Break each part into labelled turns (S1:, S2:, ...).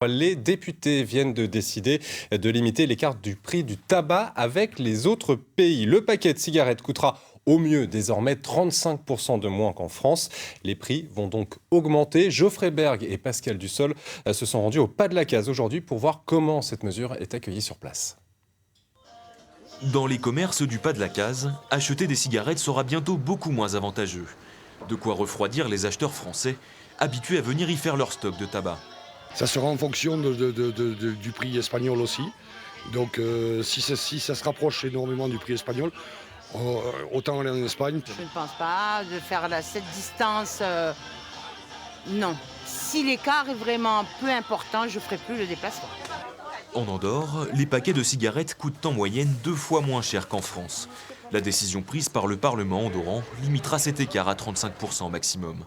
S1: Les députés viennent de décider de limiter l'écart du prix du tabac avec les autres pays. Le paquet de cigarettes coûtera au mieux désormais 35% de moins qu'en France. Les prix vont donc augmenter. Geoffrey Berg et Pascal Dussol se sont rendus au pas de la case aujourd'hui pour voir comment cette mesure est accueillie sur place.
S2: Dans les commerces du pas de la case, acheter des cigarettes sera bientôt beaucoup moins avantageux. De quoi refroidir les acheteurs français, habitués à venir y faire leur stock de tabac.
S3: Ça sera en fonction du prix espagnol aussi. Donc si ça se rapproche énormément du prix espagnol, autant aller en Espagne.
S4: Je ne pense pas de faire cette distance, non. Si l'écart est vraiment peu important, je ne ferai plus le déplacement.
S2: En Andorre, les paquets de cigarettes coûtent en moyenne 2 fois moins cher qu'en France. La décision prise par le Parlement andorran limitera cet écart à 35% maximum.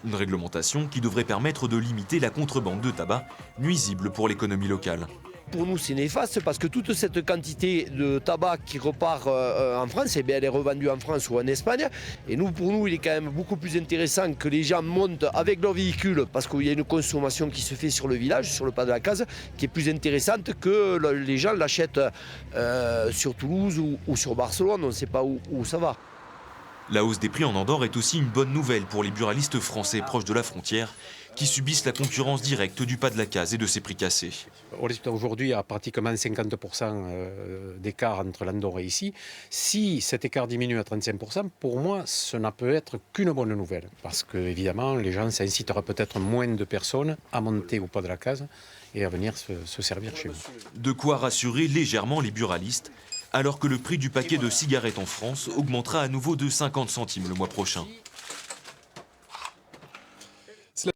S2: Une réglementation qui devrait permettre de limiter la contrebande de tabac, nuisible pour l'économie locale.
S5: Pour nous, c'est néfaste parce que toute cette quantité de tabac qui repart en France, eh bien, elle est revendue en France ou en Espagne. Et pour nous, il est quand même beaucoup plus intéressant que les gens montent avec leur véhicule parce qu'il y a une consommation qui se fait sur le village, sur le pas de la case, qui est plus intéressante que les gens l'achètent sur Toulouse ou sur Barcelone. On ne sait pas où ça va.
S2: La hausse des prix en Andorre est aussi une bonne nouvelle pour les buralistes français proches de la frontière qui subissent la concurrence directe du pas de la case et de ses prix cassés.
S6: Aujourd'hui, il y a pratiquement 50% d'écart entre l'Andorre et ici. Si cet écart diminue à 35%, pour moi, ce n'a peut être qu'une bonne nouvelle. Parce que, évidemment, les gens, ça incitera peut-être moins de personnes à monter au pas de la case et à venir se servir chez nous.
S2: De quoi rassurer légèrement les buralistes, alors que le prix du paquet de cigarettes en France augmentera à nouveau de 50 centimes le mois prochain.